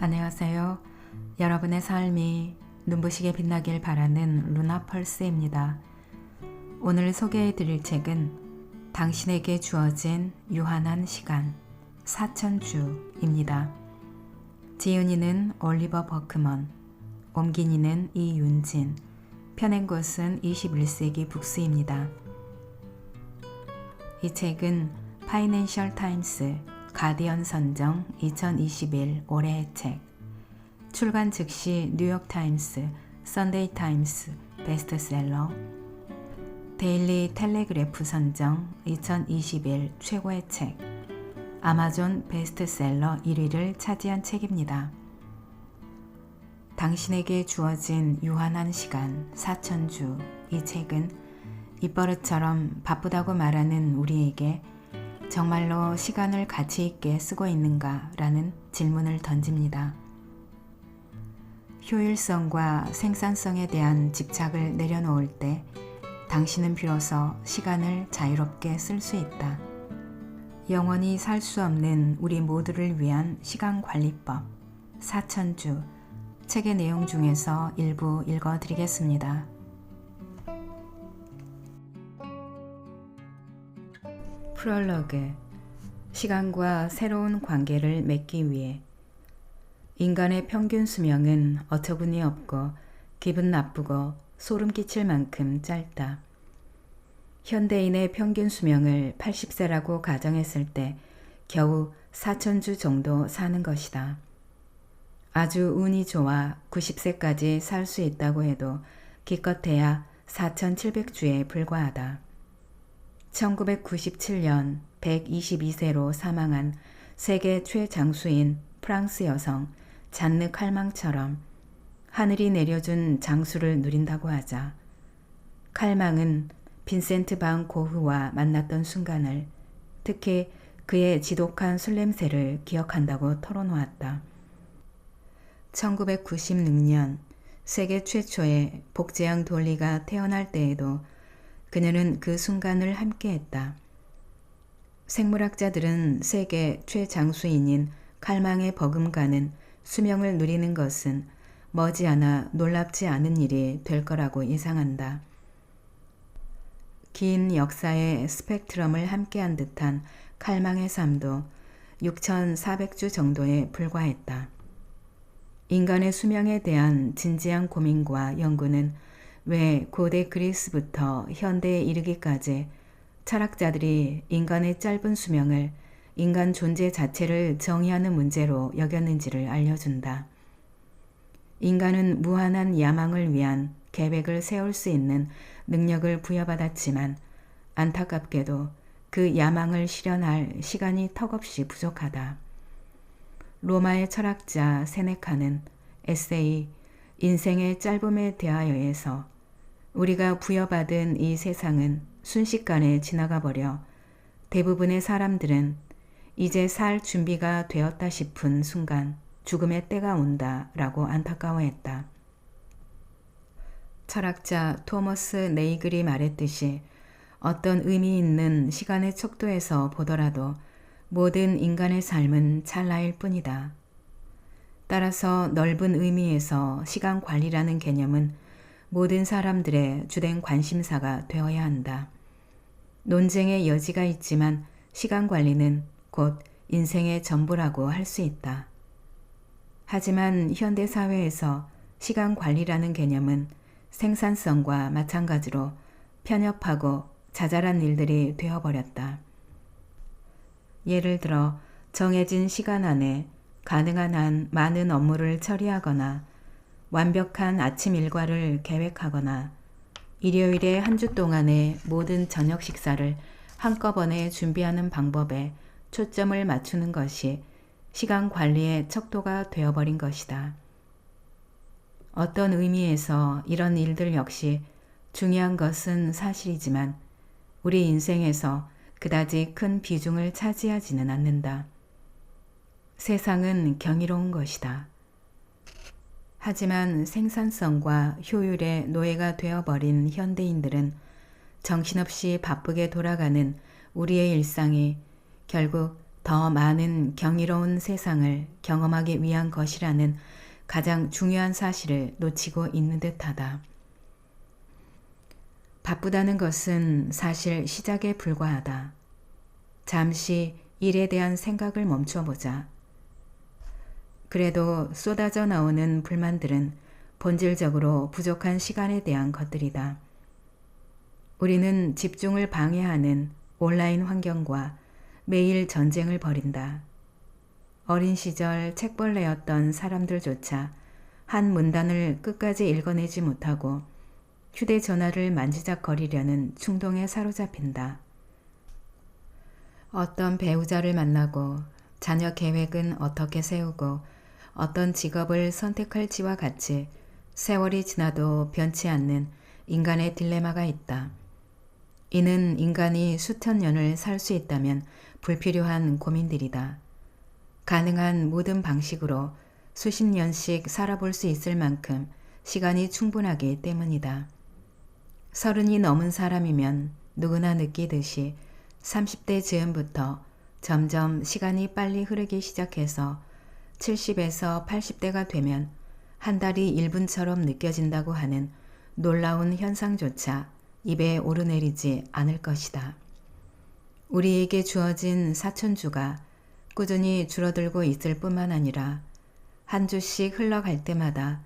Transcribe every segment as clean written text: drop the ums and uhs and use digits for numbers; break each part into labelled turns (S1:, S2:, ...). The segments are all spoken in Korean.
S1: 안녕하세요. 여러분의 삶이 눈부시게 빛나길 바라는 루나펄스입니다. 오늘 소개해 드릴 책은 당신에게 주어진 유한한 시간, 4000주입니다. 지은이는 올리버 버크먼, 옮긴 이는 이윤진, 펴낸 것은 21세기 북스입니다. 이 책은 파이낸셜 타임스, 가디언 선정 2021 올해의 책, 출간 즉시 뉴욕타임스, 선데이 타임스 베스트셀러, 데일리 텔레그래프 선정 2021 최고의 책, 아마존 베스트셀러 1위를 차지한 책입니다. 당신에게 주어진 유한한 시간 4000주, 이 책은 입버릇처럼 바쁘다고 말하는 우리에게 정말로 시간을 가치 있게 쓰고 있는가 라는 질문을 던집니다. 효율성과 생산성에 대한 집착을 내려놓을 때 당신은 비로소 시간을 자유롭게 쓸 수 있다. 영원히 살 수 없는 우리 모두를 위한 시간관리법 4000주, 책의 내용 중에서 일부 읽어드리겠습니다. 프롤로그, 시간과 새로운 관계를 맺기 위해. 인간의 평균 수명은 어처구니 없고 기분 나쁘고 소름 끼칠 만큼 짧다. 현대인의 평균 수명을 80세라고 가정했을 때 겨우 4000주 정도 사는 것이다. 아주 운이 좋아 90세까지 살 수 있다고 해도 기껏해야 4700주에 불과하다. 1997년 122세로 사망한 세계 최장수인 프랑스 여성 잔느 칼망처럼 하늘이 내려준 장수를 누린다고 하자. 칼망은 빈센트 반 고흐와 만났던 순간을, 특히 그의 지독한 술 냄새를 기억한다고 털어놓았다. 1996년 세계 최초의 복제형 돌리가 태어날 때에도 그녀는 그 순간을 함께했다. 생물학자들은 세계 최장수인인 칼망의 버금가는 수명을 누리는 것은 머지않아 놀랍지 않은 일이 될 거라고 예상한다. 긴 역사의 스펙트럼을 함께한 듯한 칼망의 삶도 6400주 정도에 불과했다. 인간의 수명에 대한 진지한 고민과 연구는 왜 고대 그리스부터 현대에 이르기까지 철학자들이 인간의 짧은 수명을 인간 존재 자체를 정의하는 문제로 여겼는지를 알려준다. 인간은 무한한 야망을 위한 계획을 세울 수 있는 능력을 부여받았지만 안타깝게도 그 야망을 실현할 시간이 턱없이 부족하다. 로마의 철학자 세네카는 에세이 인생의 짧음에 대하여에서 우리가 부여받은 이 세상은 순식간에 지나가 버려 대부분의 사람들은 이제 살 준비가 되었다 싶은 순간 죽음의 때가 온다 라고 안타까워했다. 철학자 토머스 네이글이 말했듯이 어떤 의미 있는 시간의 척도에서 보더라도 모든 인간의 삶은 찰나일 뿐이다. 따라서 넓은 의미에서 시간 관리라는 개념은 모든 사람들의 주된 관심사가 되어야 한다. 논쟁의 여지가 있지만 시간 관리는 곧 인생의 전부라고 할 수 있다. 하지만 현대 사회에서 시간 관리라는 개념은 생산성과 마찬가지로 편협하고 자잘한 일들이 되어버렸다. 예를 들어 정해진 시간 안에 가능한 한 많은 업무를 처리하거나 완벽한 아침 일과를 계획하거나 일요일에 한 주 동안의 모든 저녁 식사를 한꺼번에 준비하는 방법에 초점을 맞추는 것이 시간 관리의 척도가 되어버린 것이다. 어떤 의미에서 이런 일들 역시 중요한 것은 사실이지만 우리 인생에서 그다지 큰 비중을 차지하지는 않는다. 세상은 경이로운 것이다. 하지만 생산성과 효율의 노예가 되어버린 현대인들은 정신없이 바쁘게 돌아가는 우리의 일상이 결국 더 많은 경이로운 세상을 경험하기 위한 것이라는 가장 중요한 사실을 놓치고 있는 듯하다. 바쁘다는 것은 사실 시작에 불과하다. 잠시 일에 대한 생각을 멈춰보자. 그래도 쏟아져 나오는 불만들은 본질적으로 부족한 시간에 대한 것들이다. 우리는 집중을 방해하는 온라인 환경과 매일 전쟁을 벌인다. 어린 시절 책벌레였던 사람들조차 한 문단을 끝까지 읽어내지 못하고 휴대전화를 만지작거리려는 충동에 사로잡힌다. 어떤 배우자를 만나고 자녀 계획은 어떻게 세우고 어떤 직업을 선택할지와 같이 세월이 지나도 변치 않는 인간의 딜레마가 있다. 이는 인간이 수천 년을 살 수 있다면 불필요한 고민들이다. 가능한 모든 방식으로 수십 년씩 살아볼 수 있을 만큼 시간이 충분하기 때문이다. 30이 넘은 사람이면 누구나 느끼듯이 30대 즈음부터 점점 시간이 빨리 흐르기 시작해서 70에서 80대가 되면 한 달이 1분처럼 느껴진다고 하는 놀라운 현상조차 입에 오르내리지 않을 것이다. 우리에게 주어진 사천주가 꾸준히 줄어들고 있을 뿐만 아니라 한 주씩 흘러갈 때마다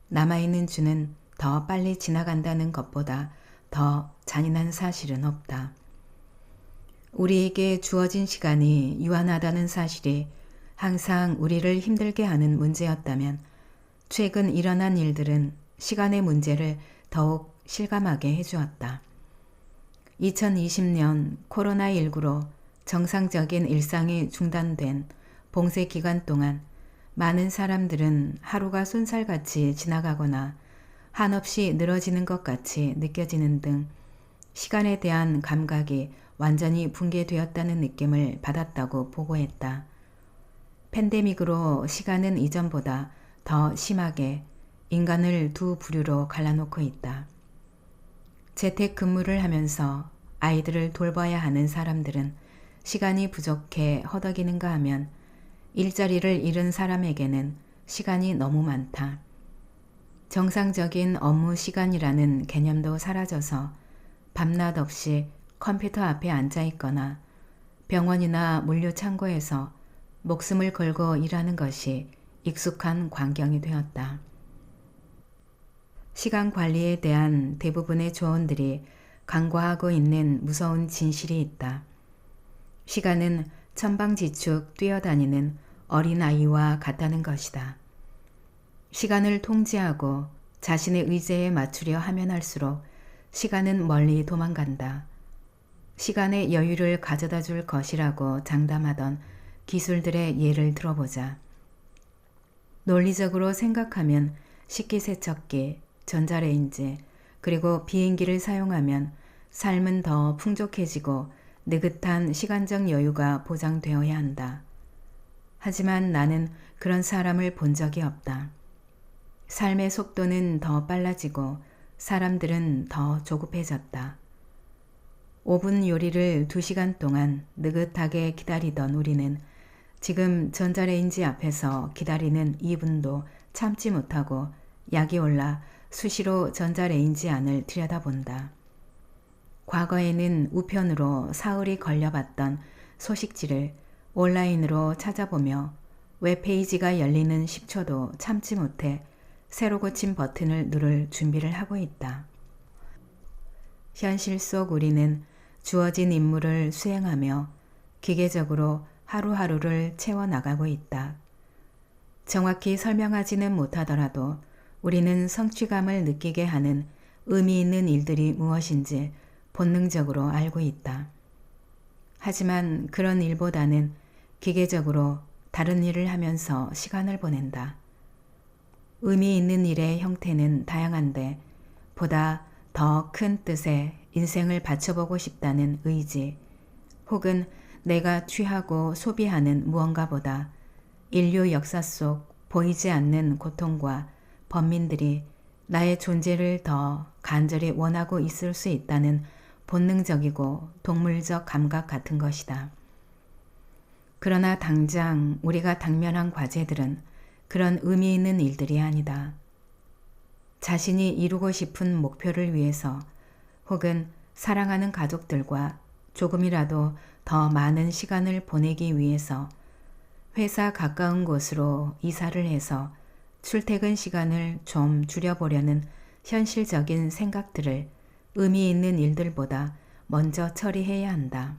S1: 남아있는 주는 더 빨리 지나간다는 것보다 더 잔인한 사실은 없다. 우리에게 주어진 시간이 유한하다는 사실이 항상 우리를 힘들게 하는 문제였다면 최근 일어난 일들은 시간의 문제를 더욱 실감하게 해주었다. 2020년 코로나19로 정상적인 일상이 중단된 봉쇄 기간 동안 많은 사람들은 하루가 쏜살같이 지나가거나 한없이 늘어지는 것 같이 느껴지는 등 시간에 대한 감각이 완전히 붕괴되었다는 느낌을 받았다고 보고했다. 팬데믹으로 시간은 이전보다 더 심하게 인간을 두 부류로 갈라놓고 있다. 재택근무를 하면서 아이들을 돌봐야 하는 사람들은 시간이 부족해 허덕이는가 하면 일자리를 잃은 사람에게는 시간이 너무 많다. 정상적인 업무 시간이라는 개념도 사라져서 밤낮 없이 컴퓨터 앞에 앉아 있거나 병원이나 물류 창고에서 목숨을 걸고 일하는 것이 익숙한 광경이 되었다. 시간 관리에 대한 대부분의 조언들이 간과하고 있는 무서운 진실이 있다. 시간은 천방지축 뛰어다니는 어린아이와 같다는 것이다. 시간을 통제하고 자신의 의지에 맞추려 하면 할수록 시간은 멀리 도망간다. 시간의 여유를 가져다 줄 것이라고 장담하던 기술들의 예를 들어보자. 논리적으로 생각하면 식기세척기, 전자레인지, 그리고 비행기를 사용하면 삶은 더 풍족해지고 느긋한 시간적 여유가 보장되어야 한다. 하지만 나는 그런 사람을 본 적이 없다. 삶의 속도는 더 빨라지고 사람들은 더 조급해졌다. 5분 요리를 2시간 동안 느긋하게 기다리던 우리는 지금 전자레인지 앞에서 기다리는 2분도 참지 못하고 약이 올라 수시로 전자레인지 안을 들여다본다. 과거에는 우편으로 사흘이 걸려봤던 소식지를 온라인으로 찾아보며 웹페이지가 열리는 10초도 참지 못해 새로 고친 버튼을 누를 준비를 하고 있다. 현실 속 우리는 주어진 임무를 수행하며 기계적으로 하루하루를 채워나가고 있다. 정확히 설명하지는 못하더라도 우리는 성취감을 느끼게 하는 의미 있는 일들이 무엇인지 본능적으로 알고 있다. 하지만 그런 일보다는 기계적으로 다른 일을 하면서 시간을 보낸다. 의미 있는 일의 형태는 다양한데 보다 더 큰 뜻에 인생을 바쳐보고 싶다는 의지, 혹은 내가 취하고 소비하는 무언가보다 인류 역사 속 보이지 않는 고통과 범민들이 나의 존재를 더 간절히 원하고 있을 수 있다는 본능적이고 동물적 감각 같은 것이다. 그러나 당장 우리가 당면한 과제들은 그런 의미 있는 일들이 아니다. 자신이 이루고 싶은 목표를 위해서 혹은 사랑하는 가족들과 조금이라도 더 많은 시간을 보내기 위해서 회사 가까운 곳으로 이사를 해서 출퇴근 시간을 좀 줄여보려는 현실적인 생각들을 의미 있는 일들보다 먼저 처리해야 한다.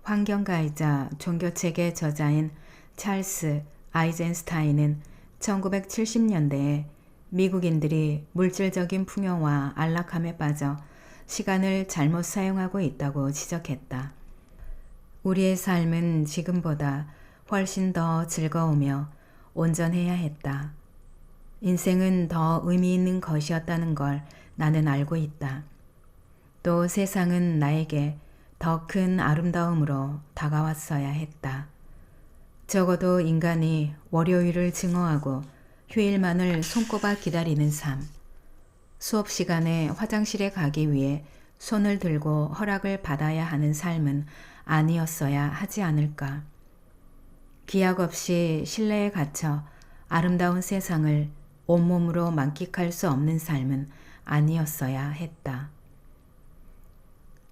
S1: 환경가이자 종교책의 저자인 찰스 아이젠스타인은 1970년대에 미국인들이 물질적인 풍요와 안락함에 빠져 시간을 잘못 사용하고 있다고 지적했다. 우리의 삶은 지금보다 훨씬 더 즐거우며 온전해야 했다. 인생은 더 의미 있는 것이었다는 걸 나는 알고 있다. 또 세상은 나에게 더 큰 아름다움으로 다가왔어야 했다. 적어도 인간이 월요일을 증오하고 휴일만을 손꼽아 기다리는 삶, 수업 시간에 화장실에 가기 위해 손을 들고 허락을 받아야 하는 삶은 아니었어야 하지 않을까. 기약 없이 실내에 갇혀 아름다운 세상을 온몸으로 만끽할 수 없는 삶은 아니었어야 했다.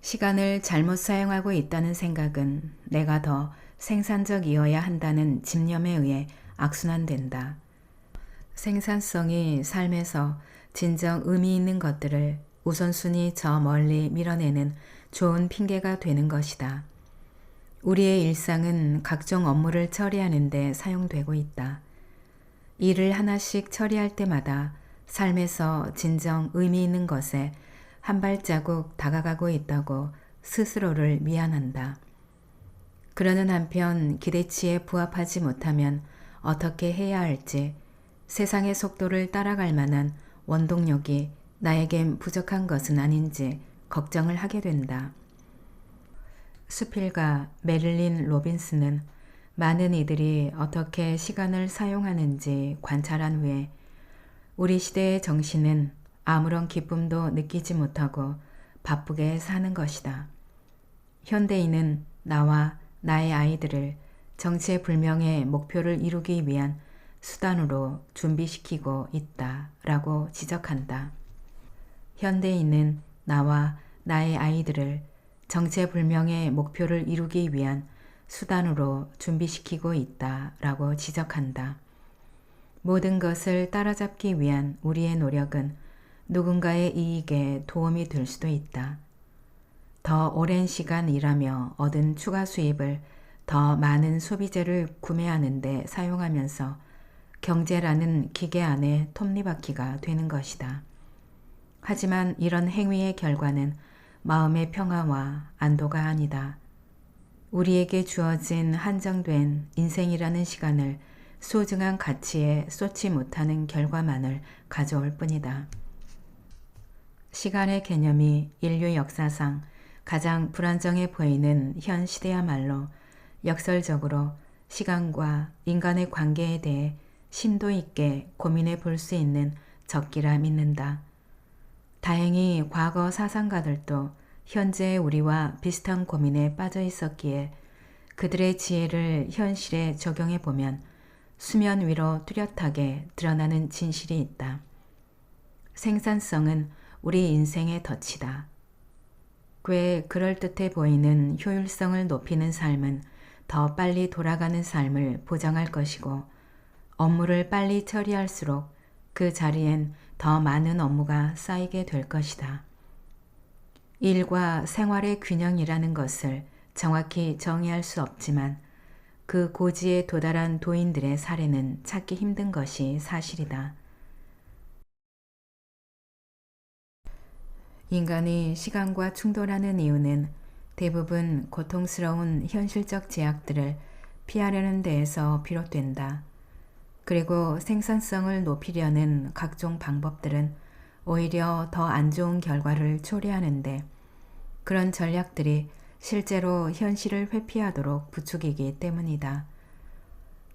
S1: 시간을 잘못 사용하고 있다는 생각은 내가 더 생산적이어야 한다는 집념에 의해 악순환된다. 생산성이 삶에서 진정 의미 있는 것들을 우선순위 저 멀리 밀어내는 좋은 핑계가 되는 것이다. 우리의 일상은 각종 업무를 처리하는 데 사용되고 있다. 일을 하나씩 처리할 때마다 삶에서 진정 의미 있는 것에 한 발자국 다가가고 있다고 스스로를 미안한다. 그러는 한편 기대치에 부합하지 못하면 어떻게 해야 할지 세상의 속도를 따라갈 만한 원동력이 나에겐 부족한 것은 아닌지 걱정을 하게 된다. 수필가 메릴린 로빈스는 많은 이들이 어떻게 시간을 사용하는지 관찰한 후에 우리 시대의 정신은 아무런 기쁨도 느끼지 못하고 바쁘게 사는 것이다. 현대인은 나와 나의 아이들을 정체불명의 목표를 이루기 위한 수단으로 준비시키고 있다라고 지적한다. 현대인은 나와 나의 아이들을 정체불명의 목표를 이루기 위한 수단으로 준비시키고 있다라고 지적한다. 모든 것을 따라잡기 위한 우리의 노력은 누군가의 이익에 도움이 될 수도 있다. 더 오랜 시간 일하며 얻은 추가 수입을 더 많은 소비재를 구매하는 데 사용하면서 경제라는 기계 안에 톱니바퀴가 되는 것이다. 하지만 이런 행위의 결과는 마음의 평화와 안도가 아니다. 우리에게 주어진 한정된 인생이라는 시간을 소중한 가치에 쏟지 못하는 결과만을 가져올 뿐이다. 시간의 개념이 인류 역사상 가장 불안정해 보이는 현 시대야말로 역설적으로 시간과 인간의 관계에 대해 심도 있게 고민해 볼 수 있는 적기라 믿는다. 다행히 과거 사상가들도 현재의 우리와 비슷한 고민에 빠져 있었기에 그들의 지혜를 현실에 적용해 보면 수면 위로 뚜렷하게 드러나는 진실이 있다. 생산성은 우리 인생의 덫이다. 꽤 그럴듯해 보이는 효율성을 높이는 삶은 더 빨리 돌아가는 삶을 보장할 것이고 업무를 빨리 처리할수록 그 자리엔 더 많은 업무가 쌓이게 될 것이다. 일과 생활의 균형이라는 것을 정확히 정의할 수 없지만 그 고지에 도달한 도인들의 사례는 찾기 힘든 것이 사실이다. 인간이 시간과 충돌하는 이유는 대부분 고통스러운 현실적 제약들을 피하려는 데에서 비롯된다. 그리고 생산성을 높이려는 각종 방법들은 오히려 더 안 좋은 결과를 초래하는데 그런 전략들이 실제로 현실을 회피하도록 부추기기 때문이다.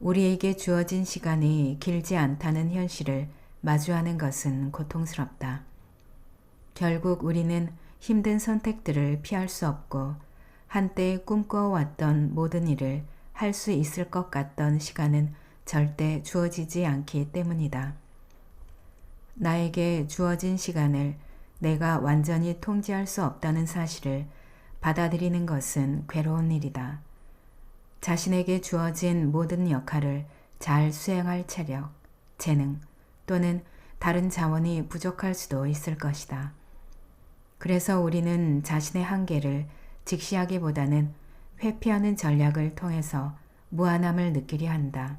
S1: 우리에게 주어진 시간이 길지 않다는 현실을 마주하는 것은 고통스럽다. 결국 우리는 힘든 선택들을 피할 수 없고 한때 꿈꿔왔던 모든 일을 할 수 있을 것 같던 시간은 절대 주어지지 않기 때문이다. 나에게 주어진 시간을 내가 완전히 통제할 수 없다는 사실을 받아들이는 것은 괴로운 일이다. 자신에게 주어진 모든 역할을 잘 수행할 체력, 재능 또는 다른 자원이 부족할 수도 있을 것이다. 그래서 우리는 자신의 한계를 직시하기보다는 회피하는 전략을 통해서 무한함을 느끼려 한다.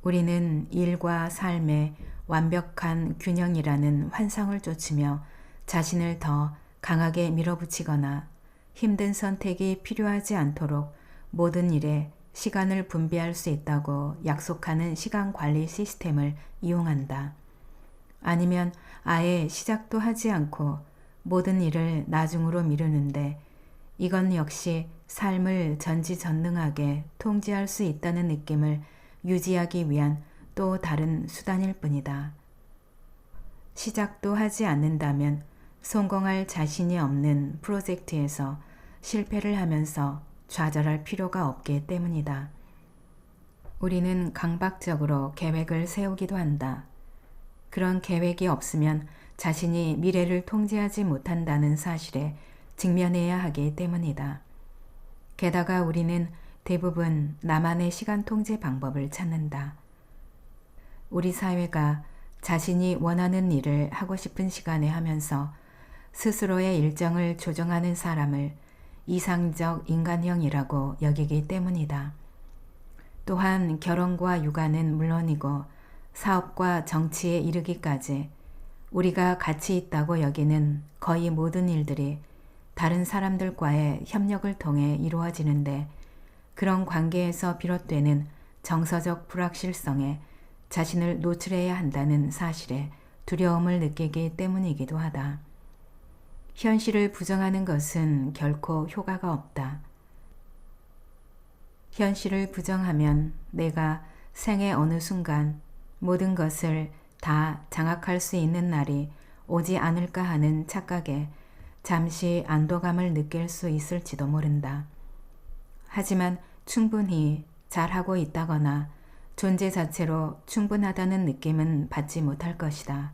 S1: 우리는 일과 삶의 완벽한 균형이라는 환상을 쫓으며 자신을 더 강하게 밀어붙이거나 힘든 선택이 필요하지 않도록 모든 일에 시간을 분배할 수 있다고 약속하는 시간 관리 시스템을 이용한다. 아니면 아예 시작도 하지 않고 모든 일을 나중으로 미루는데 이건 역시 삶을 전지전능하게 통제할 수 있다는 느낌을 유지하기 위한 또 다른 수단일 뿐이다. 시작도 하지 않는다면 성공할 자신이 없는 프로젝트에서 실패를 하면서 좌절할 필요가 없기 때문이다. 우리는 강박적으로 계획을 세우기도 한다. 그런 계획이 없으면 자신이 미래를 통제하지 못한다는 사실에 직면해야 하기 때문이다. 게다가 우리는 대부분 나만의 시간 통제 방법을 찾는다. 우리 사회가 자신이 원하는 일을 하고 싶은 시간에 하면서 스스로의 일정을 조정하는 사람을 이상적 인간형이라고 여기기 때문이다. 또한 결혼과 육아는 물론이고 사업과 정치에 이르기까지 우리가 가치 있다고 여기는 거의 모든 일들이 다른 사람들과의 협력을 통해 이루어지는데 그런 관계에서 비롯되는 정서적 불확실성에 자신을 노출해야 한다는 사실에 두려움을 느끼기 때문이기도 하다. 현실을 부정하는 것은 결코 효과가 없다. 현실을 부정하면 내가 생의 어느 순간 모든 것을 다 장악할 수 있는 날이 오지 않을까 하는 착각에 잠시 안도감을 느낄 수 있을지도 모른다. 하지만 충분히 잘하고 있다거나 존재 자체로 충분하다는 느낌은 받지 못할 것이다.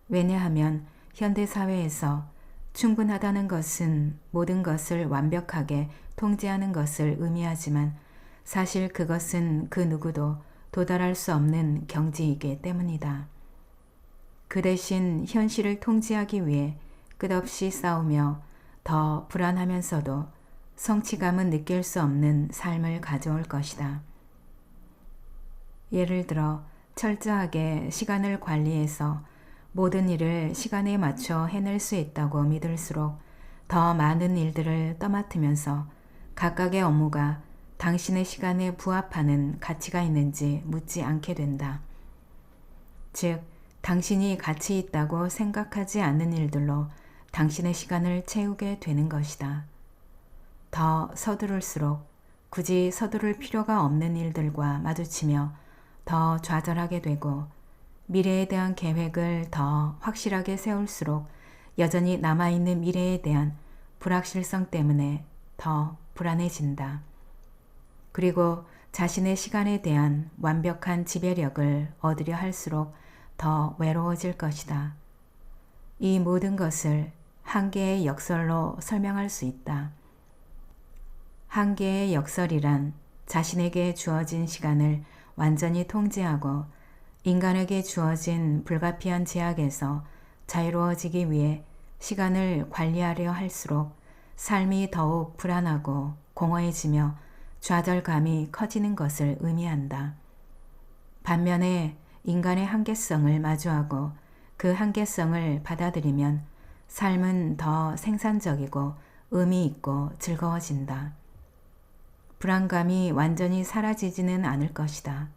S1: 왜냐하면 현대사회에서 충분하다는 것은 모든 것을 완벽하게 통제하는 것을 의미하지만 사실 그것은 그 누구도 도달할 수 없는 경지이기 때문이다. 그 대신 현실을 통제하기 위해 끝없이 싸우며 더 불안하면서도 성취감은 느낄 수 없는 삶을 가져올 것이다. 예를 들어 철저하게 시간을 관리해서 모든 일을 시간에 맞춰 해낼 수 있다고 믿을수록 더 많은 일들을 떠맡으면서 각각의 업무가 당신의 시간에 부합하는 가치가 있는지 묻지 않게 된다. 즉, 당신이 가치 있다고 생각하지 않는 일들로 당신의 시간을 채우게 되는 것이다. 더 서두를수록 굳이 서두를 필요가 없는 일들과 마주치며 더 좌절하게 되고 미래에 대한 계획을 더 확실하게 세울수록 여전히 남아있는 미래에 대한 불확실성 때문에 더 불안해진다. 그리고 자신의 시간에 대한 완벽한 지배력을 얻으려 할수록 더 외로워질 것이다. 이 모든 것을 한계의 역설로 설명할 수 있다. 한계의 역설이란 자신에게 주어진 시간을 완전히 통제하고 인간에게 주어진 불가피한 제약에서 자유로워지기 위해 시간을 관리하려 할수록 삶이 더욱 불안하고 공허해지며 좌절감이 커지는 것을 의미한다. 반면에 인간의 한계성을 마주하고 그 한계성을 받아들이면 삶은 더 생산적이고 의미 있고 즐거워진다. 불안감이 완전히 사라지지는 않을 것이다.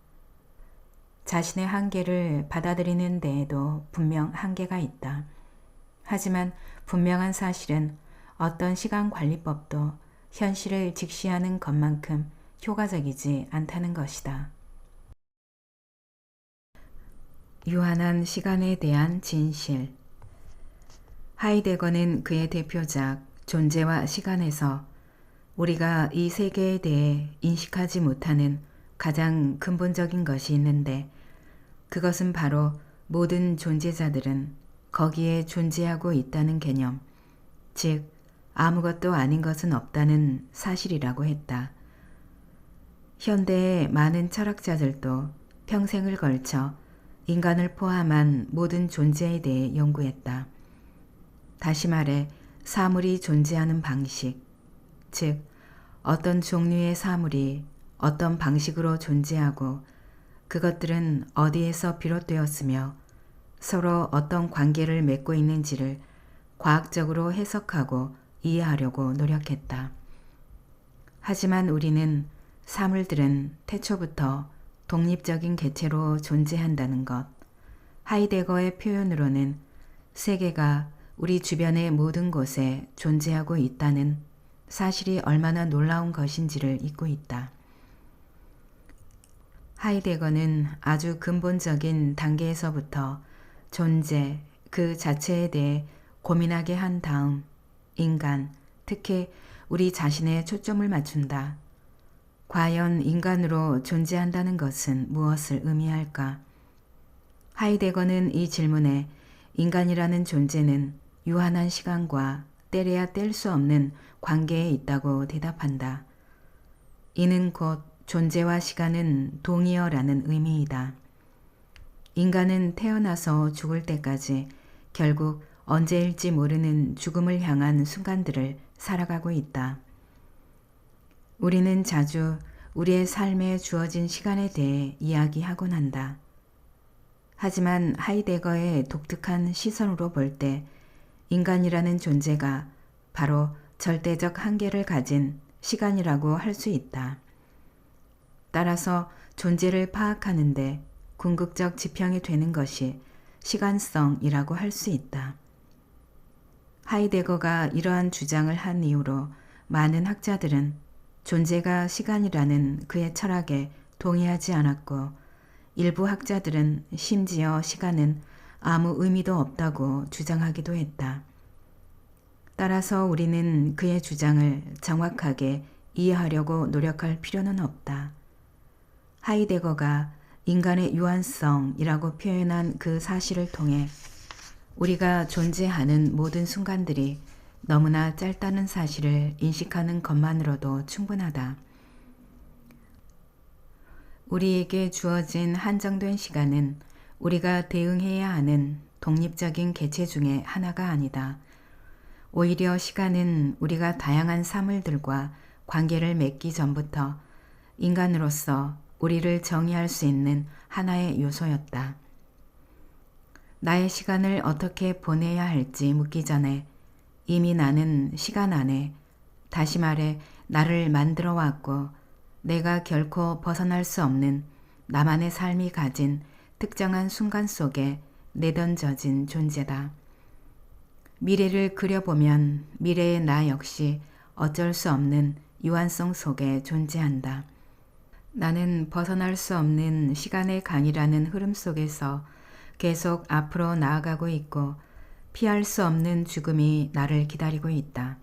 S1: 자신의 한계를 받아들이는 데에도 분명 한계가 있다. 하지만 분명한 사실은 어떤 시간 관리법도 현실을 직시하는 것만큼 효과적이지 않다는 것이다. 유한한 시간에 대한 진실. 하이데거는 그의 대표작 존재와 시간에서 우리가 이 세계에 대해 인식하지 못하는 가장 근본적인 것이 있는데 그것은 바로 모든 존재자들은 거기에 존재하고 있다는 개념, 즉 아무것도 아닌 것은 없다는 사실이라고 했다. 현대의 많은 철학자들도 평생을 걸쳐 인간을 포함한 모든 존재에 대해 연구했다. 다시 말해 사물이 존재하는 방식, 즉 어떤 종류의 사물이 어떤 방식으로 존재하고 그것들은 어디에서 비롯되었으며 서로 어떤 관계를 맺고 있는지를 과학적으로 해석하고 이해하려고 노력했다. 하지만 우리는 사물들은 태초부터 독립적인 개체로 존재한다는 것, 하이데거의 표현으로는 세계가 우리 주변의 모든 곳에 존재하고 있다는 사실이 얼마나 놀라운 것인지를 잊고 있다. 하이데거는 아주 근본적인 단계에서부터 존재 그 자체에 대해 고민하게 한 다음 인간, 특히 우리 자신에 초점을 맞춘다. 과연 인간으로 존재한다는 것은 무엇을 의미할까? 하이데거는 이 질문에 인간이라는 존재는 유한한 시간과 때려야 뗄 수 없는 관계에 있다고 대답한다. 이는 곧 존재와 시간은 동의어라는 의미이다. 인간은 태어나서 죽을 때까지 결국 언제일지 모르는 죽음을 향한 순간들을 살아가고 있다. 우리는 자주 우리의 삶에 주어진 시간에 대해 이야기하곤 한다. 하지만 하이데거의 독특한 시선으로 볼 때 인간이라는 존재가 바로 절대적 한계를 가진 시간이라고 할 수 있다. 따라서 존재를 파악하는데 궁극적 지평이 되는 것이 시간성이라고 할 수 있다. 하이데거가 이러한 주장을 한 이후로 많은 학자들은 존재가 시간이라는 그의 철학에 동의하지 않았고 일부 학자들은 심지어 시간은 아무 의미도 없다고 주장하기도 했다. 따라서 우리는 그의 주장을 정확하게 이해하려고 노력할 필요는 없다. 하이데거가 인간의 유한성이라고 표현한 그 사실을 통해 우리가 존재하는 모든 순간들이 너무나 짧다는 사실을 인식하는 것만으로도 충분하다. 우리에게 주어진 한정된 시간은 우리가 대응해야 하는 독립적인 개체 중에 하나가 아니다. 오히려 시간은 우리가 다양한 사물들과 관계를 맺기 전부터 인간으로서 우리를 정의할 수 있는 하나의 요소였다. 나의 시간을 어떻게 보내야 할지 묻기 전에 이미 나는 시간 안에, 다시 말해 나를 만들어 왔고 내가 결코 벗어날 수 없는 나만의 삶이 가진 특정한 순간 속에 내던져진 존재다. 미래를 그려보면 미래의 나 역시 어쩔 수 없는 유한성 속에 존재한다. 나는 벗어날 수 없는 시간의 강이라는 흐름 속에서 계속 앞으로 나아가고 있고 피할 수 없는 죽음이 나를 기다리고 있다.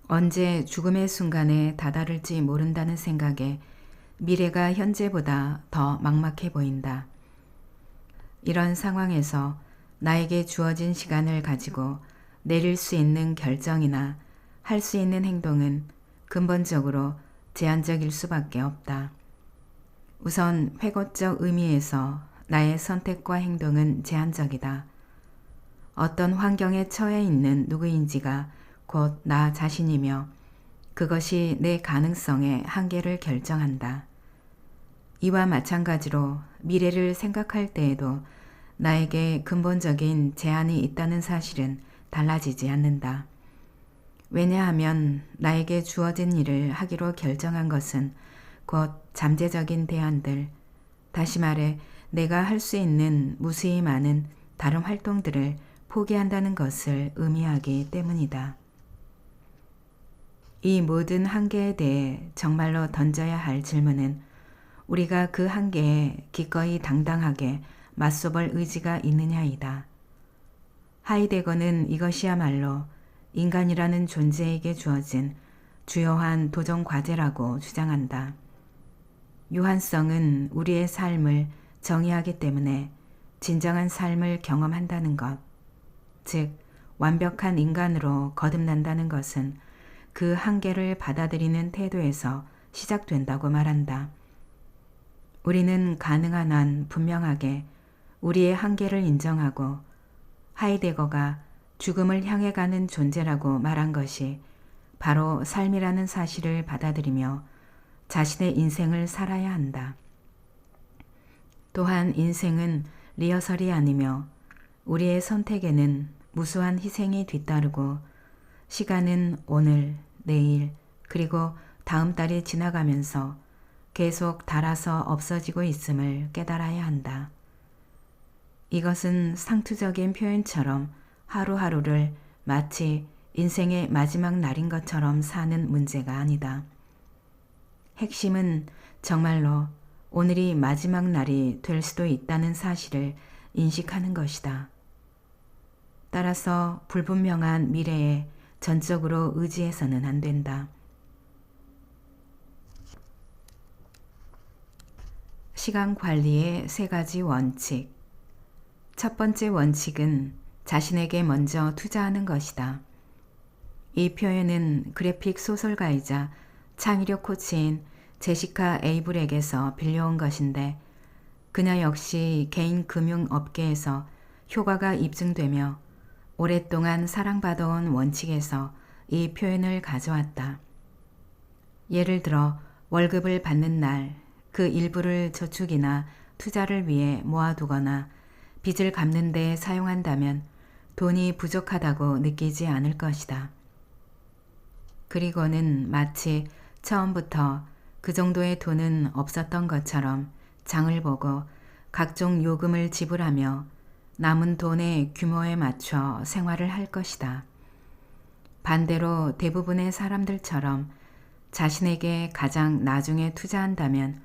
S1: 언제 죽음의 순간에 다다를지 모른다는 생각에 미래가 현재보다 더 막막해 보인다. 이런 상황에서 나에게 주어진 시간을 가지고 내릴 수 있는 결정이나 할 수 있는 행동은 근본적으로 제한적일 수밖에 없다. 우선 회고적 의미에서 나의 선택과 행동은 제한적이다. 어떤 환경에 처해 있는 누구인지가 곧 나 자신이며 그것이 내 가능성의 한계를 결정한다. 이와 마찬가지로 미래를 생각할 때에도 나에게 근본적인 제한이 있다는 사실은 달라지지 않는다. 왜냐하면 나에게 주어진 일을 하기로 결정한 것은 곧 잠재적인 대안들, 다시 말해 내가 할 수 있는 무수히 많은 다른 활동들을 포기한다는 것을 의미하기 때문이다. 이 모든 한계에 대해 정말로 던져야 할 질문은 우리가 그 한계에 기꺼이 당당하게 맞서볼 의지가 있느냐이다. 하이데거는 이것이야말로 인간이라는 존재에게 주어진 주요한 도전 과제라고 주장한다. 유한성은 우리의 삶을 정의하기 때문에 진정한 삶을 경험한다는 것, 즉 완벽한 인간으로 거듭난다는 것은 그 한계를 받아들이는 태도에서 시작된다고 말한다. 우리는 가능한 한 분명하게 우리의 한계를 인정하고 하이데거가 죽음을 향해 가는 존재라고 말한 것이 바로 삶이라는 사실을 받아들이며 자신의 인생을 살아야 한다. 또한 인생은 리허설이 아니며 우리의 선택에는 무수한 희생이 뒤따르고 시간은 오늘, 내일, 그리고 다음 달이 지나가면서 계속 닳아서 없어지고 있음을 깨달아야 한다. 이것은 상투적인 표현처럼 하루하루를 마치 인생의 마지막 날인 것처럼 사는 문제가 아니다. 핵심은 정말로 오늘이 마지막 날이 될 수도 있다는 사실을 인식하는 것이다. 따라서 불분명한 미래에 전적으로 의지해서는 안 된다. 시간 관리의 3가지 원칙. 첫 번째 원칙은 자신에게 먼저 투자하는 것이다. 이 표현은 그래픽 소설가이자 창의력 코치인 제시카 에이블에게서 빌려온 것인데 그녀 역시 개인 금융업계에서 효과가 입증되며 오랫동안 사랑받아온 원칙에서 이 표현을 가져왔다. 예를 들어 월급을 받는 날 그 일부를 저축이나 투자를 위해 모아두거나 빚을 갚는 데 사용한다면 돈이 부족하다고 느끼지 않을 것이다. 그리고는 마치 처음부터 그 정도의 돈은 없었던 것처럼 장을 보고 각종 요금을 지불하며 남은 돈의 규모에 맞춰 생활을 할 것이다. 반대로 대부분의 사람들처럼 자신에게 가장 나중에 투자한다면,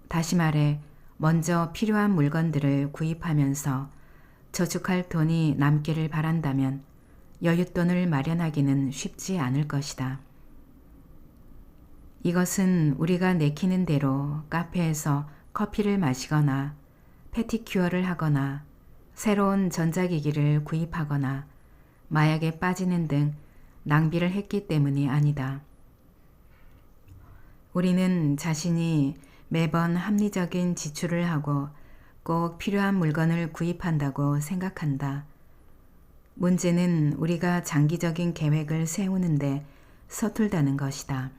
S1: 다시 말해 먼저 필요한 물건들을 구입하면서 저축할 돈이 남기를 바란다면 여윳돈을 마련하기는 쉽지 않을 것이다. 이것은 우리가 내키는 대로 카페에서 커피를 마시거나 패티큐어를 하거나 새로운 전자기기를 구입하거나 마약에 빠지는 등 낭비를 했기 때문이 아니다. 우리는 자신이 매번 합리적인 지출을 하고 꼭 필요한 물건을 구입한다고 생각한다. 문제는 우리가 장기적인 계획을 세우는데 서툴다는 것이다.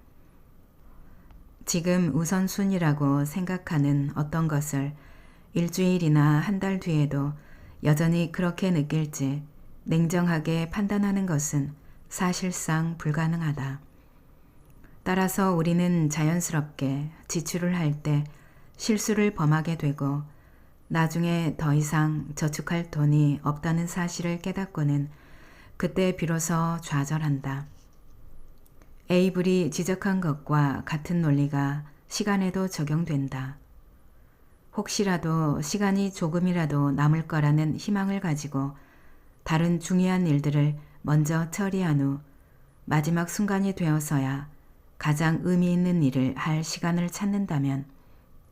S1: 지금 우선순위라고 생각하는 어떤 것을 일주일이나 한 달 뒤에도 여전히 그렇게 느낄지 냉정하게 판단하는 것은 사실상 불가능하다. 따라서 우리는 자연스럽게 지출을 할 때 실수를 범하게 되고 나중에 더 이상 저축할 돈이 없다는 사실을 깨닫고는 그때 비로소 좌절한다. 에이블이 지적한 것과 같은 논리가 시간에도 적용된다. 혹시라도 시간이 조금이라도 남을 거라는 희망을 가지고 다른 중요한 일들을 먼저 처리한 후 마지막 순간이 되어서야 가장 의미 있는 일을 할 시간을 찾는다면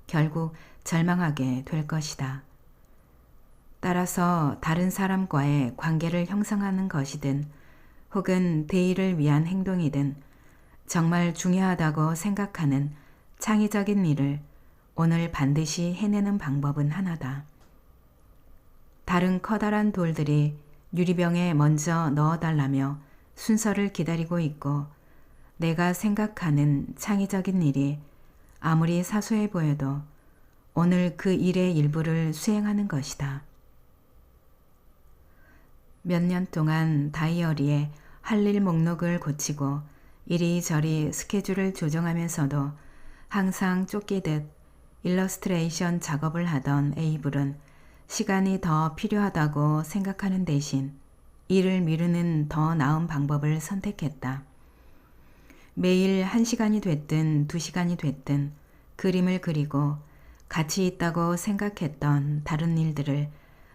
S1: 결국 절망하게 될 것이다. 따라서 다른 사람과의 관계를 형성하는 것이든 혹은 대의를 위한 행동이든 정말 중요하다고 생각하는 창의적인 일을 오늘 반드시 해내는 방법은 하나다. 다른 커다란 돌들이 유리병에 먼저 넣어달라며 순서를 기다리고 있고 내가 생각하는 창의적인 일이 아무리 사소해 보여도 오늘 그 일의 일부를 수행하는 것이다. 몇 년 동안 다이어리에 할 일 목록을 고치고 이리저리 스케줄을 조정하면서도 항상 쫓기듯 일러스트레이션 작업을 하던 에이블은 시간이 더 필요하다고 생각하는 대신 일을 미루는 더 나은 방법을 선택했다. 매일 1시간이 됐든 2시간이 됐든 그림을 그리고 가치 있다고 생각했던 다른 일들을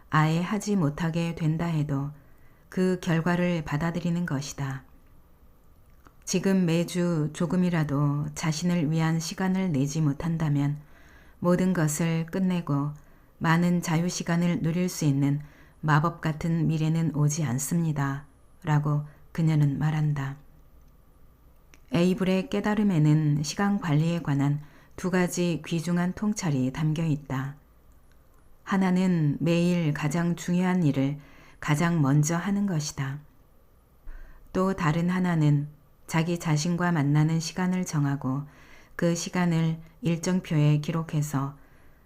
S1: 아예 하지 못하게 된다 해도 그 결과를 받아들이는 것이다. 지금 매주 조금이라도 자신을 위한 시간을 내지 못한다면 모든 것을 끝내고 많은 자유시간을 누릴 수 있는 마법 같은 미래는 오지 않습니다. 라고 그녀는 말한다. 에이블의 깨달음에는 시간 관리에 관한 두 가지 귀중한 통찰이 담겨 있다. 하나는 매일 가장 중요한 일을 가장 먼저 하는 것이다. 또 다른 하나는 자기 자신과 만나는 시간을 정하고 그 시간을 일정표에 기록해서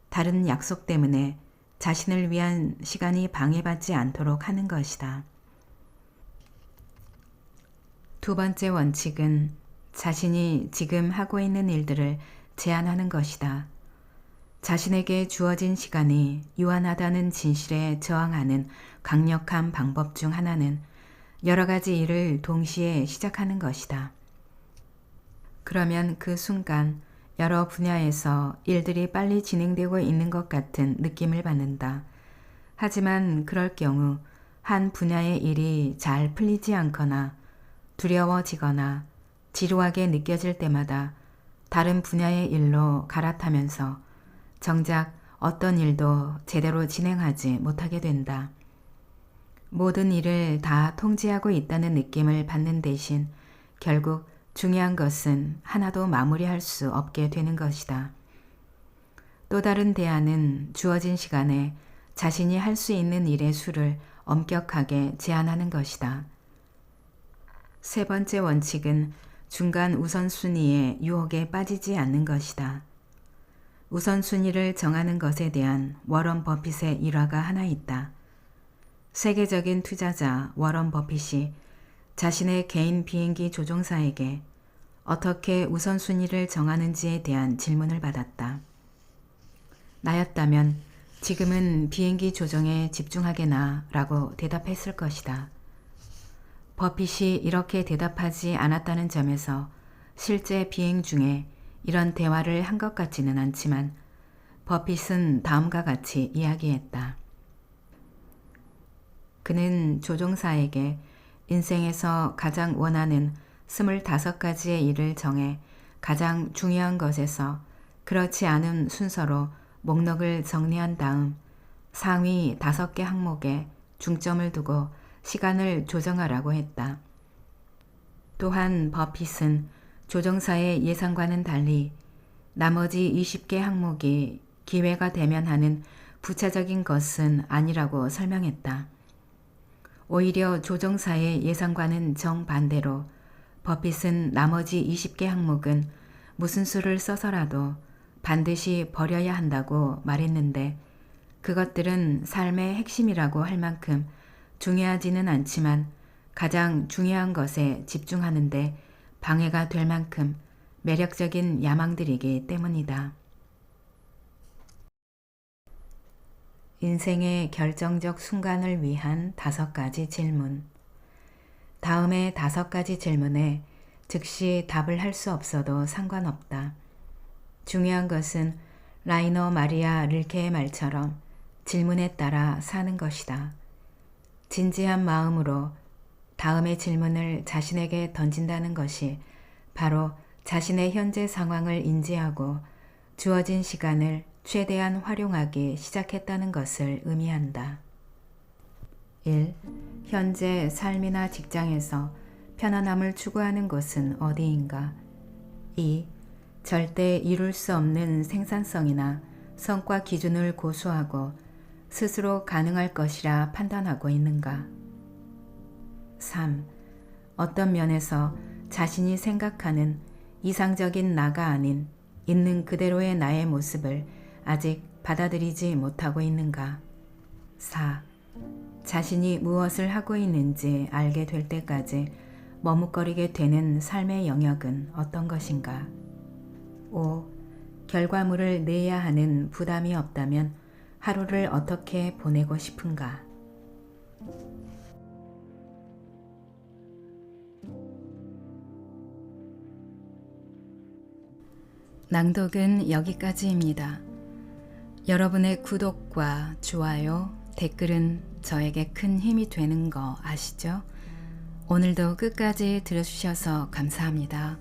S1: 다른 약속 때문에 자신을 위한 시간이 방해받지 않도록 하는 것이다. 두 번째 원칙은 자신이 지금 하고 있는 일들을 제한하는 것이다. 자신에게 주어진 시간이 유한하다는 진실에 저항하는 강력한 방법 중 하나는 여러 가지 일을 동시에 시작하는 것이다. 그러면 그 순간 여러 분야에서 일들이 빨리 진행되고 있는 것 같은 느낌을 받는다. 하지만 그럴 경우 한 분야의 일이 잘 풀리지 않거나 두려워지거나 지루하게 느껴질 때마다 다른 분야의 일로 갈아타면서 정작 어떤 일도 제대로 진행하지 못하게 된다. 모든 일을 다 통제하고 있다는 느낌을 받는 대신 결국 중요한 것은 하나도 마무리할 수 없게 되는 것이다. 또 다른 대안은 주어진 시간에 자신이 할 수 있는 일의 수를 엄격하게 제한하는 것이다. 세 번째 원칙은 중간 우선순위의 유혹에 빠지지 않는 것이다. 우선순위를 정하는 것에 대한 워런 버핏의 일화가 하나 있다. 세계적인 투자자 워런 버핏이 자신의 개인 비행기 조종사에게 어떻게 우선순위를 정하는지에 대한 질문을 받았다. 나였다면 지금은 비행기 조종에 집중하게나 라고 대답했을 것이다. 버핏이 이렇게 대답하지 않았다는 점에서 실제 비행 중에 이런 대화를 한 것 같지는 않지만 버핏은 다음과 같이 이야기했다. 그는 조종사에게 인생에서 가장 원하는 25가지의 일을 정해 가장 중요한 것에서 그렇지 않은 순서로 목록을 정리한 다음 상위 5개 항목에 중점을 두고 시간을 조정하라고 했다. 또한 버핏은 조종사의 예상과는 달리 나머지 20개 항목이 기회가 되면 하는 부차적인 것은 아니라고 설명했다. 오히려 조종사의 예상과는 정반대로 버핏은 나머지 20개 항목은 무슨 수를 써서라도 반드시 버려야 한다고 말했는데 그것들은 삶의 핵심이라고 할 만큼 중요하지는 않지만 가장 중요한 것에 집중하는데 방해가 될 만큼 매력적인 야망들이기 때문이다. 인생의 결정적 순간을 위한 5가지 질문. 다음의 5가지 질문에 즉시 답을 할 수 없어도 상관없다. 중요한 것은 라이너 마리아 릴케의 말처럼 질문에 따라 사는 것이다. 진지한 마음으로 다음의 질문을 자신에게 던진다는 것이 바로 자신의 현재 상황을 인지하고 주어진 시간을 최대한 활용하기 시작했다는 것을 의미한다. 1. 현재 삶이나 직장에서 편안함을 추구하는 곳은 어디인가? 2. 절대 이룰 수 없는 생산성이나 성과 기준을 고수하고 스스로 가능할 것이라 판단하고 있는가? 3. 어떤 면에서 자신이 생각하는 이상적인 나가 아닌 있는 그대로의 나의 모습을 아직 받아들이지 못하고 있는가? 4. 자신이 무엇을 하고 있는지 알게 될 때까지 머뭇거리게 되는 삶의 영역은 어떤 것인가? 5. 결과물을 내야 하는 부담이 없다면 하루를 어떻게 보내고 싶은가? 낭독은 여기까지입니다. 여러분의 구독과 좋아요, 댓글은 저에게 큰 힘이 되는 거 아시죠? 오늘도 끝까지 들어주셔서 감사합니다.